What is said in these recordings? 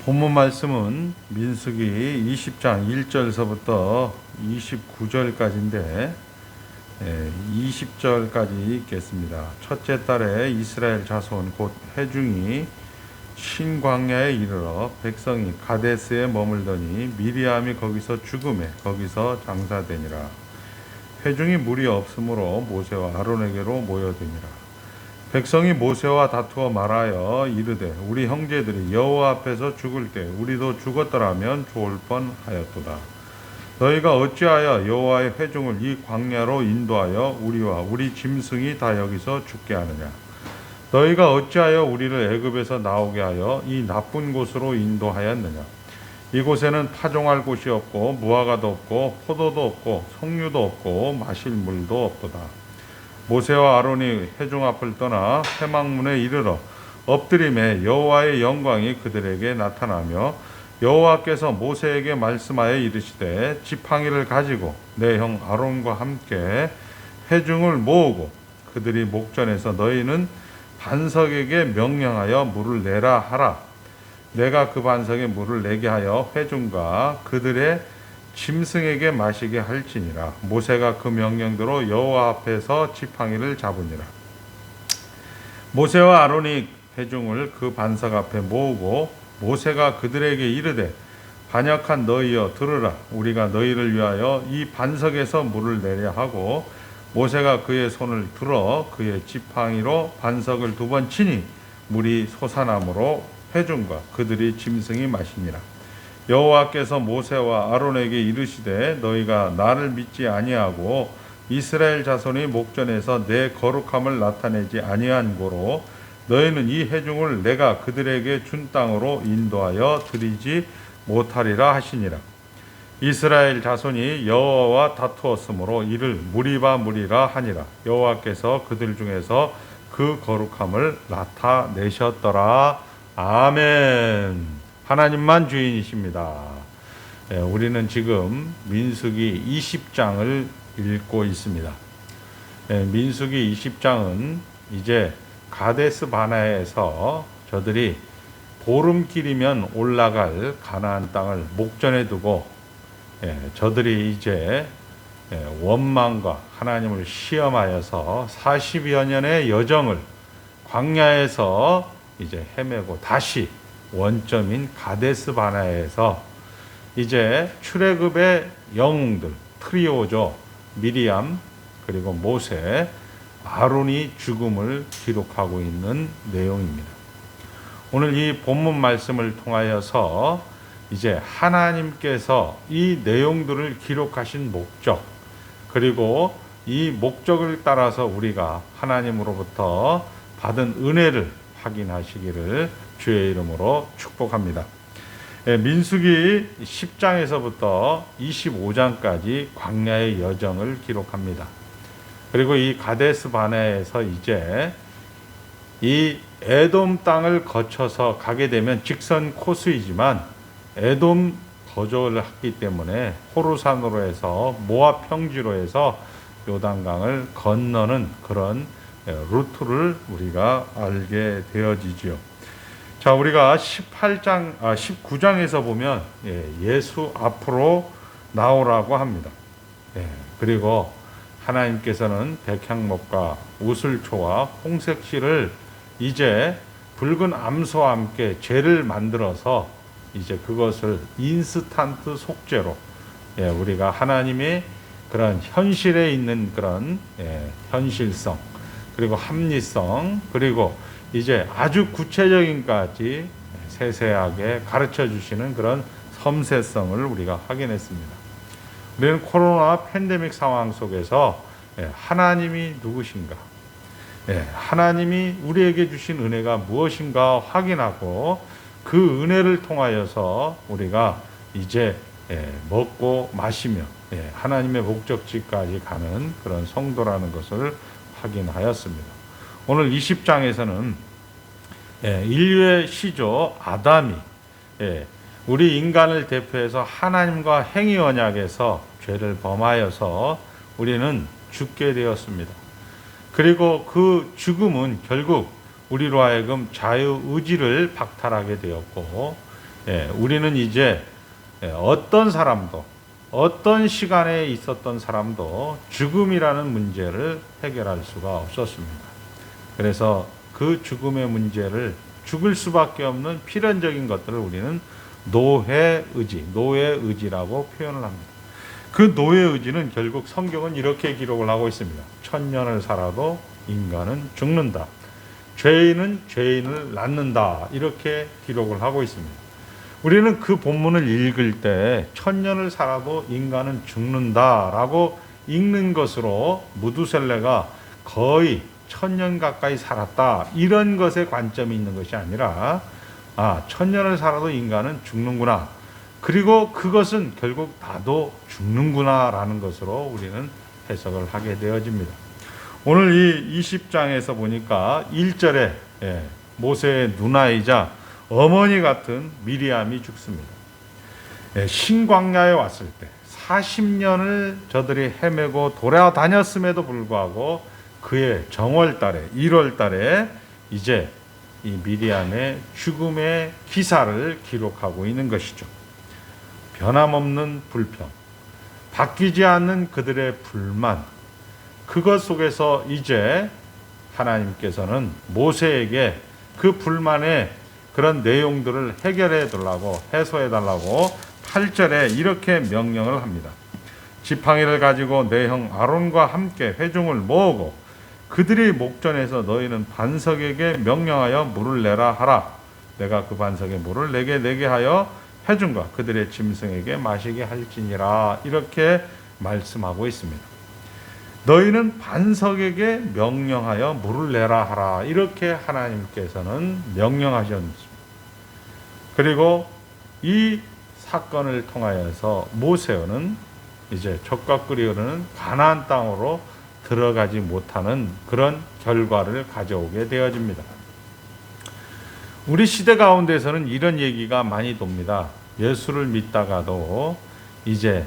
본문 말씀은 민수기 20장 1절서부터 29절까지인데 20절까지 읽겠습니다. 첫째 달에 이스라엘 자손 곧 회중이 신광야에 이르러 백성이 가데스에 머물더니 미리암이 거기서 죽음에 거기서 장사되니라. 회중이 물이 없으므로 모세와 아론에게로 모여드니라. 백성이 모세와 다투어 말하여 이르되 우리 형제들이 여호와 앞에서 죽을 때 우리도 죽었더라면 좋을 뻔하였도다. 너희가 어찌하여 여호와의 회중을 이 광야로 인도하여 우리와 우리 짐승이 다 여기서 죽게 하느냐. 너희가 어찌하여 우리를 애굽에서 나오게 하여 이 나쁜 곳으로 인도하였느냐. 이곳에는 파종할 곳이 없고 무화과도 없고 포도도 없고 석류도 없고 마실 물도 없도다. 모세와 아론이 회중 앞을 떠나 회막문에 이르러 엎드림에 여호와의 영광이 그들에게 나타나며 여호와께서 모세에게 말씀하여 이르시되 지팡이를 가지고 내 형 아론과 함께 회중을 모으고 그들이 목전에서 너희는 반석에게 명령하여 물을 내라 하라. 내가 그 반석에 물을 내게 하여 회중과 그들의 짐승에게 마시게 할지니라. 모세가 그 명령대로 여호와 앞에서 지팡이를 잡으니라. 모세와 아론이 회중을 그 반석 앞에 모으고 모세가 그들에게 이르되 반역한 너희여 들으라. 우리가 너희를 위하여 이 반석에서 물을 내려 하고 모세가 그의 손을 들어 그의 지팡이로 반석을 2번 치니 물이 솟아나므로 회중과 그들이 짐승이 마시니라. 여호와께서 모세와 아론에게 이르시되 너희가 나를 믿지 아니하고 이스라엘 자손이 목전에서 내 거룩함을 나타내지 아니한 고로 너희는 이 회중을 내가 그들에게 준 땅으로 인도하여 드리지 못하리라 하시니라. 이스라엘 자손이 여호와와 다투었으므로 이를 무리바 하니라. 여호와께서 그들 중에서 그 거룩함을 나타내셨더라. 아멘. 하나님만 주인이십니다. 우리는 지금 민수기 20장을 읽고 있습니다. 민수기 20장은 이제 가데스 바네아에서 저들이 보름길이면 올라갈 가나안 땅을 목전에 두고 저들이 이제 원망과 하나님을 시험하여서 40여 년의 여정을 광야에서 이제 헤매고 다시 원점인 가데스 바네아에서 이제 출애굽의 영웅들 트리오죠. 미리암 그리고 모세, 아론이 죽음을 기록하고 있는 내용입니다. 오늘 이 본문 말씀을 통하여서 이제 하나님께서 이 내용들을 기록하신 목적 그리고 이 목적을 따라서 우리가 하나님으로부터 받은 은혜를 확인하시기를 주의 이름으로 축복합니다. 민수기 10장에서부터 25장까지 광야의 여정을 기록합니다. 그리고 이 가데스 바네아에서 이제 이 에돔 땅을 거쳐서 가게 되면 직선 코스이지만 에돔 거주를 했기 때문에 호르산으로 해서 모압 평지로 해서 요단강을 건너는 그런 루트를 우리가 알게 되어지지요. 자, 우리가 19장에서 보면 예수 앞으로 나오라고 합니다. 그리고 하나님께서는 백향목과 우슬초와 홍색실을 이제 붉은 암소와 함께 죄를 만들어서 이제 그것을 인스턴트 속죄로 우리가 하나님의 그런 현실에 있는 그런 현실성 그리고 합리성 그리고 이제 아주 구체적인까지 세세하게 가르쳐 주시는 그런 섬세성을 우리가 확인했습니다. 우리는 코로나 팬데믹 상황 속에서 하나님이 누구신가, 하나님이 우리에게 주신 은혜가 무엇인가 확인하고 그 은혜를 통하여서 우리가 이제 먹고 마시며 하나님의 목적지까지 가는 그런 성도라는 것을 확인하였습니다. 오늘 20장에서는 인류의 시조 아담이 우리 인간을 대표해서 하나님과 행위 언약에서 죄를 범하여서 우리는 죽게 되었습니다. 그리고 그 죽음은 결국 우리로 하여금 자유의지를 박탈하게 되었고 우리는 이제 어떤 사람도 어떤 시간에 있었던 사람도 죽음이라는 문제를 해결할 수가 없었습니다. 그래서 그 죽음의 문제를 죽을 수밖에 없는 필연적인 것들을 우리는 노예의지라고 표현을 합니다. 그 노예의지는 결국 성경은 이렇게 기록을 하고 있습니다. 천년을 살아도 인간은 죽는다. 죄인은 죄인을 낳는다. 이렇게 기록을 하고 있습니다. 우리는 그 본문을 읽을 때 천년을 살아도 인간은 죽는다라고 읽는 것으로 무두셀레가 거의 천년 가까이 살았다. 이런 것에 관점이 있는 것이 아니라 천년을 살아도 인간은 죽는구나. 그리고 그것은 결국 나도 죽는구나라는 것으로 우리는 해석을 하게 되어집니다. 오늘 이 20장에서 보니까 1절에 모세의 누나이자 어머니 같은 미리암이 죽습니다. 신광야에 왔을 때 40년을 저들이 헤매고 돌아다녔음에도 불구하고 그의 정월달에 1월달에 이제 이 미리암의 죽음의 기사를 기록하고 있는 것이죠. 변함없는 불평, 바뀌지 않는 그들의 불만, 그것 속에서 이제 하나님께서는 모세에게 그 불만의 그런 내용들을 해결해 달라고, 해소해 달라고 8절에 이렇게 명령을 합니다. 지팡이를 가지고 내 형 아론과 함께 회중을 모으고 그들이 목전에서 너희는 반석에게 명령하여 물을 내라 하라. 내가 그 반석에 물을 내게 하여 회중과 그들의 짐승에게 마시게 할지니라. 이렇게 말씀하고 있습니다. 너희는 반석에게 명령하여 물을 내라 하라. 이렇게 하나님께서는 명령하셨습니다. 그리고 이 사건을 통하여서 모세는 이제 젖과 꿀이 흐르는 가나안 땅으로 들어가지 못하는 그런 결과를 가져오게 되어집니다. 우리 시대 가운데서는 이런 얘기가 많이 돕니다. 예수를 믿다가도 이제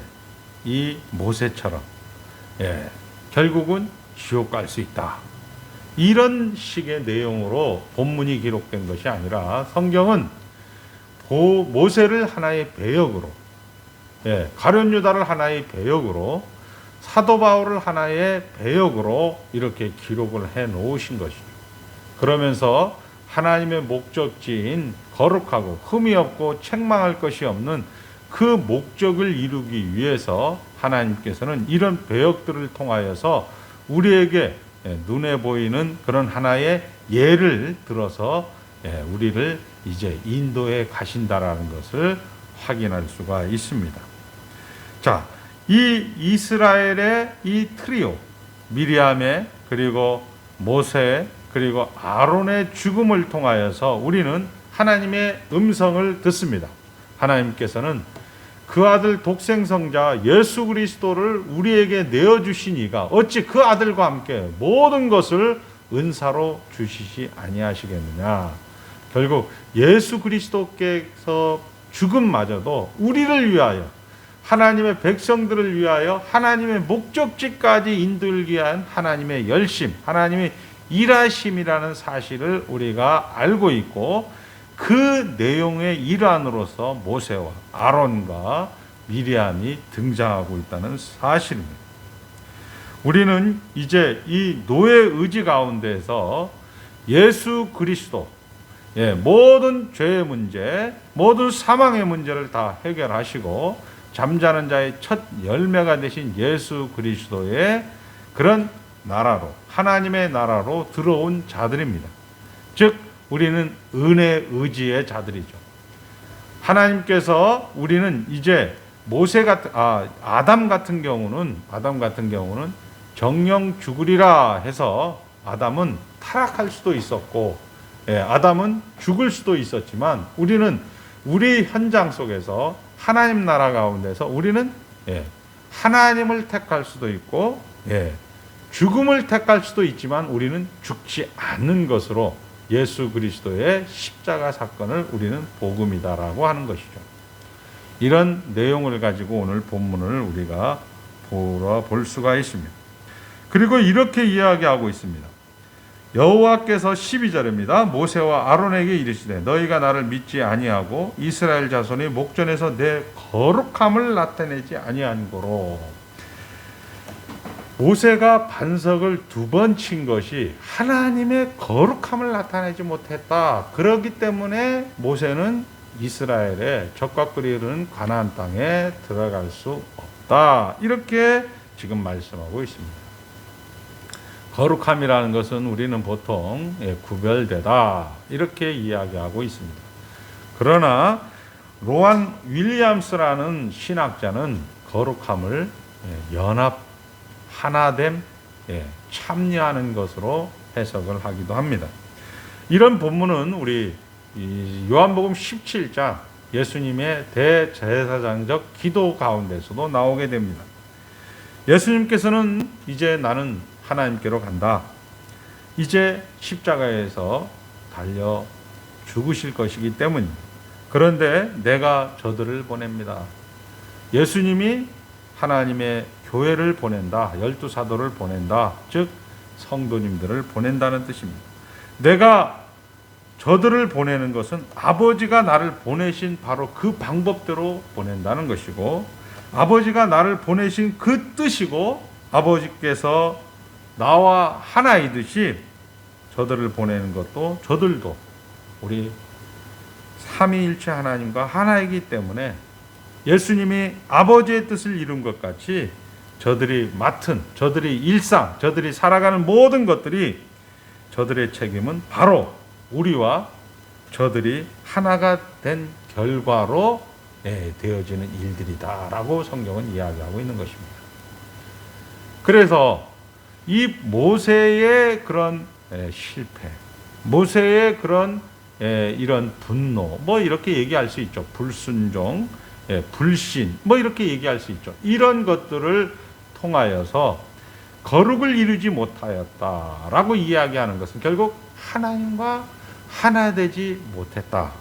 이 모세처럼 결국은 지옥 갈 수 있다. 이런 식의 내용으로 본문이 기록된 것이 아니라 성경은 모세를 하나의 배역으로, 가룟 유다를 하나의 배역으로, 사도 바울을 하나의 배역으로 이렇게 기록을 해 놓으신 것이죠. 그러면서 하나님의 목적지인 거룩하고 흠이 없고 책망할 것이 없는 그 목적을 이루기 위해서 하나님께서는 이런 배역들을 통하여서 우리에게 눈에 보이는 그런 하나의 예를 들어서 우리를 이제 인도에 가신다라는 것을 확인할 수가 있습니다. 자, 이 이스라엘의 이 트리오, 미리암의 그리고 모세 그리고 아론의 죽음을 통하여서 우리는 하나님의 음성을 듣습니다. 하나님께서는 그 아들 독생성자 예수 그리스도를 우리에게 내어주신 이가 어찌 그 아들과 함께 모든 것을 은사로 주시지 아니하시겠느냐. 결국 예수 그리스도께서 죽음마저도 우리를 위하여, 하나님의 백성들을 위하여 하나님의 목적지까지 인도하기 위한 하나님의 열심, 하나님의 일하심이라는 사실을 우리가 알고 있고, 그 내용의 일환으로서 모세와 아론과 미리암이 등장하고 있다는 사실입니다. 우리는 이제 이 노예 의지 가운데서 예수 그리스도, 모든 죄의 문제, 모든 사망의 문제를 다 해결하시고 잠자는 자의 첫 열매가 되신 예수 그리스도의 그런 나라로, 하나님의 나라로 들어온 자들입니다. 즉 우리는 은혜 의지의 자들이죠. 하나님께서 우리는 이제 아담 같은 경우는 정령 죽으리라 해서 아담은 타락할 수도 있었고, 아담은 죽을 수도 있었지만 우리는 우리 현장 속에서 하나님 나라 가운데서 우리는 하나님을 택할 수도 있고 죽음을 택할 수도 있지만 우리는 죽지 않는 것으로 예수 그리스도의 십자가 사건을 우리는 복음이다라고 하는 것이죠. 이런 내용을 가지고 오늘 본문을 우리가 볼 수가 있습니다. 그리고 이렇게 이야기하고 있습니다. 여호와께서 12절입니다. 모세와 아론에게 이르시되 너희가 나를 믿지 아니하고 이스라엘 자손이 목전에서 내 거룩함을 나타내지 아니한 고로. 모세가 반석을 2번 친 것이 하나님의 거룩함을 나타내지 못했다. 그렇기 때문에 모세는 이스라엘의 젖과 꿀이 흐르는 가나안 땅에 들어갈 수 없다. 이렇게 지금 말씀하고 있습니다. 거룩함이라는 것은 우리는 보통 구별되다 이렇게 이야기하고 있습니다. 그러나 로안 윌리엄스라는 신학자는 거룩함을 연합, 하나됨, 참여하는 것으로 해석을 하기도 합니다. 이런 본문은 우리 요한복음 17장 예수님의 대제사장적 기도 가운데서도 나오게 됩니다. 예수님께서는 이제 나는 하나님께로 간다. 이제 십자가에서 달려 죽으실 것이기 때문입니다. 그런데 내가 저들을 보냅니다. 예수님이 하나님의 교회를 보낸다. 12사도를 보낸다. 즉 성도님들을 보낸다는 뜻입니다. 내가 저들을 보내는 것은 아버지가 나를 보내신 바로 그 방법대로 보낸다는 것이고, 아버지가 나를 보내신 그 뜻이고, 아버지께서 나와 하나이듯이 저들을 보내는 것도 저들도 우리 삼위일체 하나님과 하나이기 때문에 예수님이 아버지의 뜻을 이룬 것 같이 저들이 맡은, 저들이 일상, 저들이 살아가는 모든 것들이 저들의 책임은 바로 우리와 저들이 하나가 된 결과로 되어지는 일들이다라고 성경은 이야기하고 있는 것입니다. 그래서 이 모세의 그런 실패, 모세의 그런 이런 분노, 뭐 이렇게 얘기할 수 있죠. 불순종, 불신, 뭐 이렇게 얘기할 수 있죠. 이런 것들을 통하여서 거룩을 이루지 못하였다라고 이야기하는 것은 결국 하나님과 하나 되지 못했다.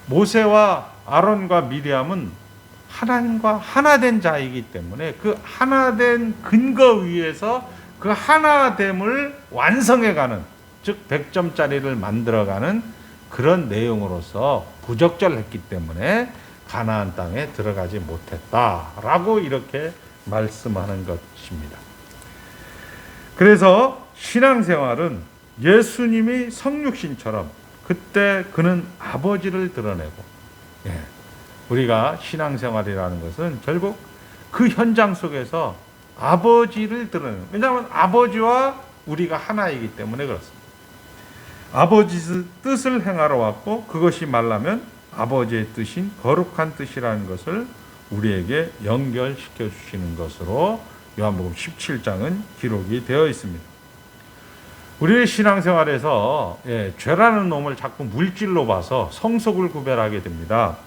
모세와 아론과 미리암은 하나님과 하나 된 자이기 때문에 그 하나 된 근거 위에서 그 하나됨을 완성해가는, 즉 100점짜리를 만들어가는 그런 내용으로서 부적절했기 때문에 가나안 땅에 들어가지 못했다라고 이렇게 말씀하는 것입니다. 그래서 신앙생활은 예수님이 성육신처럼 그때 그는 아버지를 드러내고, 우리가 신앙생활이라는 것은 결국 그 현장 속에서 아버지를 드러내는, 왜냐하면 아버지와 우리가 하나이기 때문에 그렇습니다. 아버지 뜻을 행하러 왔고 그것이 말라면 아버지의 뜻인 거룩한 뜻이라는 것을 우리에게 연결시켜 주시는 것으로 요한복음 17장은 기록이 되어 있습니다. 우리의 신앙생활에서 죄라는 놈을 자꾸 물질로 봐서 성속을 구별하게 됩니다.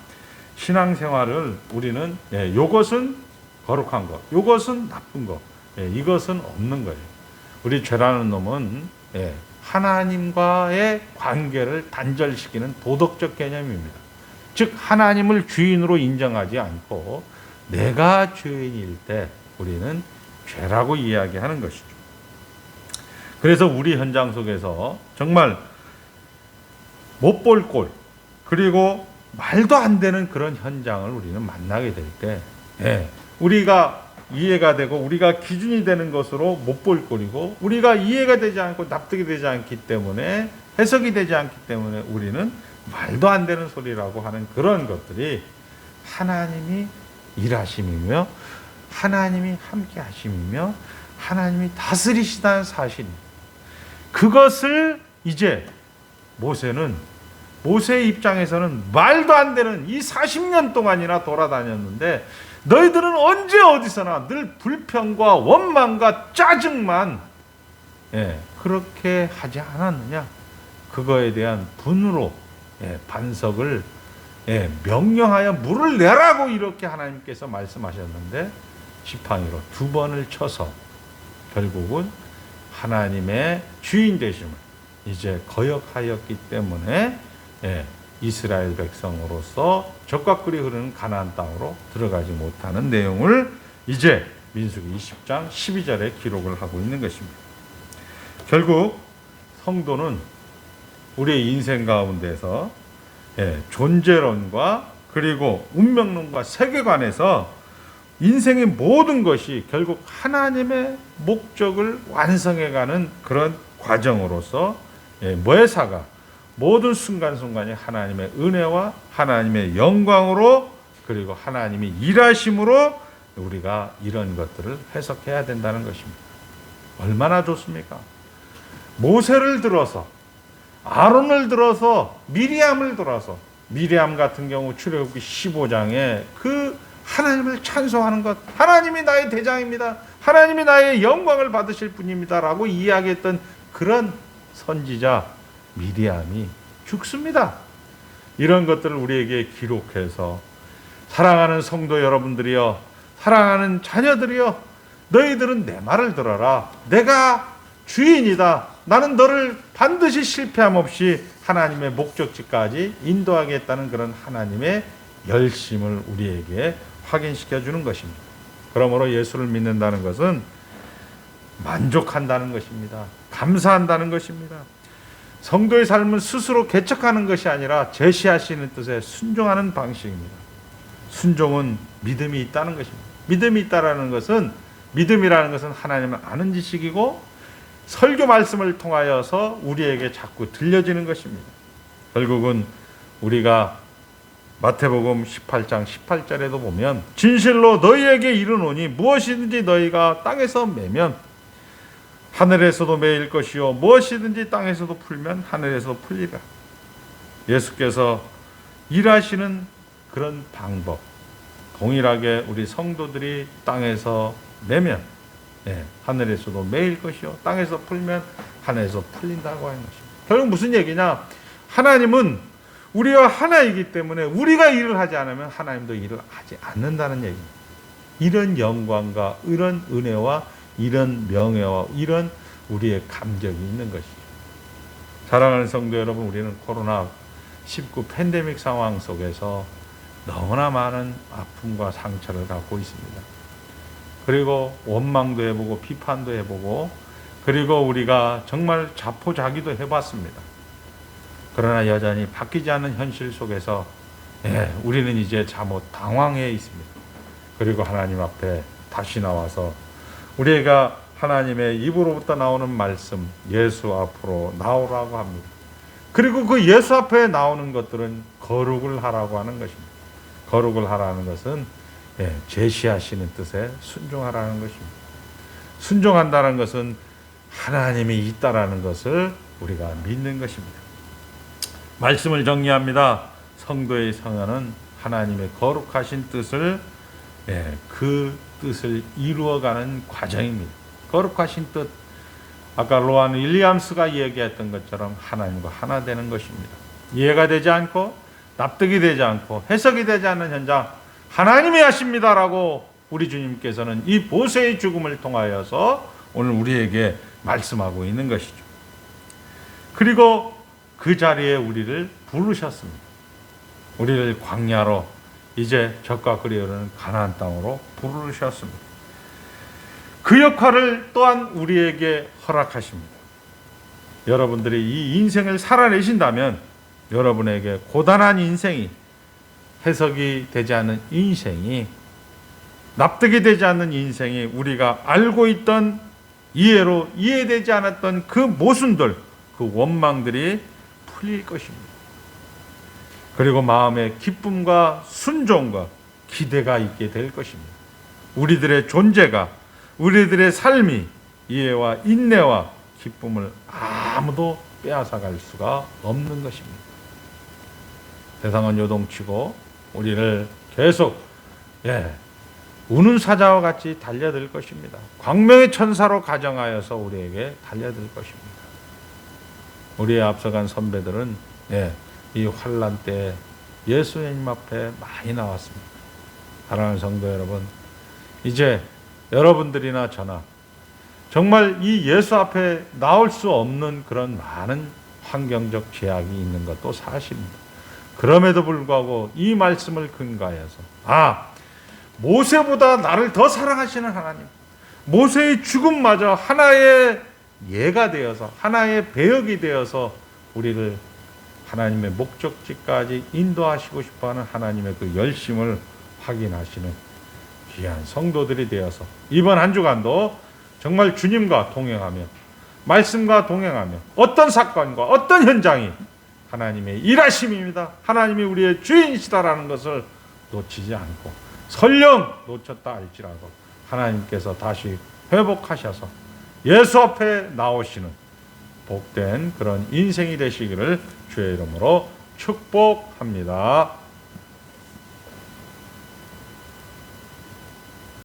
신앙생활을 우리는 요것은 거룩한 것, 요것은 나쁜 것, 이것은 없는 거예요. 우리 죄라는 놈은 하나님과의 관계를 단절시키는 도덕적 개념입니다. 즉 하나님을 주인으로 인정하지 않고 내가 주인일 때 우리는 죄라고 이야기하는 것이죠. 그래서 우리 현장 속에서 정말 못 볼 꼴, 그리고 말도 안 되는 그런 현장을 우리는 만나게 될 때 우리가 이해가 되고 우리가 기준이 되는 것으로 못 볼 꼴이고, 우리가 이해가 되지 않고 납득이 되지 않기 때문에, 해석이 되지 않기 때문에 우리는 말도 안 되는 소리라고 하는 그런 것들이 하나님이 일하심이며 하나님이 함께 하심이며 하나님이 다스리시다는 사실입니다. 그것을 이제 모세의 입장에서는 말도 안 되는 이 40년 동안이나 돌아다녔는데 너희들은 언제 어디서나 늘 불평과 원망과 짜증만 그렇게 하지 않았느냐. 그거에 대한 분으로 반석을 명령하여 물을 내라고 이렇게 하나님께서 말씀하셨는데 지팡이로 2번을 쳐서 결국은 하나님의 주인 되심을 이제 거역하였기 때문에 이스라엘 백성으로서 젖과 꿀이 흐르는 가나안 땅으로 들어가지 못하는 내용을 이제 민수기 20장 12절에 기록을 하고 있는 것입니다. 결국 성도는 우리의 인생 가운데서 존재론과 그리고 운명론과 세계관에서 인생의 모든 것이 결국 하나님의 목적을 완성해가는 그런 과정으로서 모회사가 모든 순간순간이 하나님의 은혜와 하나님의 영광으로 그리고 하나님의 일하심으로 우리가 이런 것들을 해석해야 된다는 것입니다. 얼마나 좋습니까? 모세를 들어서 아론을 들어서 미리암을 들어서 미리암 같은 경우 출애굽기 15장에 그 하나님을 찬송하는 것, 하나님이 나의 대장입니다, 하나님이 나의 영광을 받으실 분입니다 라고 이야기했던 그런 선지자 미리암이 죽습니다. 이런 것들을 우리에게 기록해서 사랑하는 성도 여러분들이여, 사랑하는 자녀들이여, 너희들은 내 말을 들어라. 내가 주인이다. 나는 너를 반드시 실패함 없이 하나님의 목적지까지 인도하겠다는 그런 하나님의 열심을 우리에게 확인시켜 주는 것입니다. 그러므로 예수를 믿는다는 것은 만족한다는 것입니다. 감사한다는 것입니다. 성도의 삶은 스스로 개척하는 것이 아니라 제시하시는 뜻에 순종하는 방식입니다. 순종은 믿음이 있다는 것입니다. 믿음이 있다라는 것은, 믿음이라는 것은 하나님을 아는 지식이고 설교 말씀을 통하여서 우리에게 자꾸 들려지는 것입니다. 결국은 우리가 마태복음 18장 18절에도 보면 진실로 너희에게 이르노니 무엇이든지 너희가 땅에서 매면 하늘에서도 매일 것이요 무엇이든지 땅에서도 풀면 하늘에서 풀리라. 예수께서 일하시는 그런 방법, 동일하게 우리 성도들이 땅에서 매면 하늘에서도 매일 것이요 땅에서 풀면 하늘에서 풀린다고 하는 것입니다. 결국 무슨 얘기냐? 하나님은 우리와 하나이기 때문에 우리가 일을 하지 않으면 하나님도 일을 하지 않는다는 얘기입니다. 이런 영광과 이런 은혜와 이런 명예와 이런 우리의 감격이 있는 것이죠. 사랑하는 성도 여러분, 우리는 코로나19 팬데믹 상황 속에서 너무나 많은 아픔과 상처를 갖고 있습니다. 그리고 원망도 해보고 비판도 해보고 그리고 우리가 정말 자포자기도 해봤습니다. 그러나 여전히 바뀌지 않는 현실 속에서 우리는 이제 잠옷 당황해 있습니다. 그리고 하나님 앞에 다시 나와서 우리가 하나님의 입으로부터 나오는 말씀 예수 앞으로 나오라고 합니다. 그리고 그 예수 앞에 나오는 것들은 거룩을 하라고 하는 것입니다. 거룩을 하라는 것은 제시하시는 뜻에 순종하라는 것입니다. 순종한다는 것은 하나님이 있다라는 것을 우리가 믿는 것입니다. 말씀을 정리합니다. 성도의 성화는 하나님의 거룩하신 뜻을 그 뜻을 이루어가는 과정입니다. 거룩하신 뜻, 아까 로안 윌리엄스가 얘기했던 것처럼 하나님과 하나 되는 것입니다. 이해가 되지 않고 납득이 되지 않고 해석이 되지 않는 현장, 하나님이 하십니다라고 우리 주님께서는 이 보세의 죽음을 통하여서 오늘 우리에게 말씀하고 있는 것이죠. 그리고 그 자리에 우리를 부르셨습니다. 우리를 광야로 이제 적과 꿀이 흐르는 가나안 땅으로 부르셨습니다. 그 역할을 또한 우리에게 허락하십니다. 여러분들이 이 인생을 살아내신다면 여러분에게 고단한 인생이, 해석이 되지 않는 인생이, 납득이 되지 않는 인생이, 우리가 알고 있던 이해로 이해되지 않았던 그 모순들, 그 원망들이 풀릴 것입니다. 그리고 마음에 기쁨과 순종과 기대가 있게 될 것입니다. 우리들의 존재가, 우리들의 삶이 이해와 인내와 기쁨을 아무도 빼앗아갈 수가 없는 것입니다. 세상은 요동치고 우리를 계속 우는 사자와 같이 달려들 것입니다. 광명의 천사로 가정하여서 우리에게 달려들 것입니다. 우리의 앞서간 선배들은 이 환난 때 예수님 앞에 많이 나왔습니다. 사랑하는 성도 여러분, 이제 여러분들이나 저나 정말 이 예수 앞에 나올 수 없는 그런 많은 환경적 제약이 있는 것도 사실입니다. 그럼에도 불구하고 이 말씀을 근거하여서 모세보다 나를 더 사랑하시는 하나님, 모세의 죽음마저 하나의 예가 되어서 하나의 배역이 되어서 우리를 하나님의 목적지까지 인도하시고 싶어하는 하나님의 그 열심을 확인하시는 귀한 성도들이 되어서 이번 한 주간도 정말 주님과 동행하며 말씀과 동행하며 어떤 사건과 어떤 현장이 하나님의 일하심입니다. 하나님이 우리의 주인이시다라는 것을 놓치지 않고 설령 놓쳤다 할지라도 하나님께서 다시 회복하셔서 예수 앞에 나오시는 복된 그런 인생이 되시기를 주의 이름으로 축복합니다.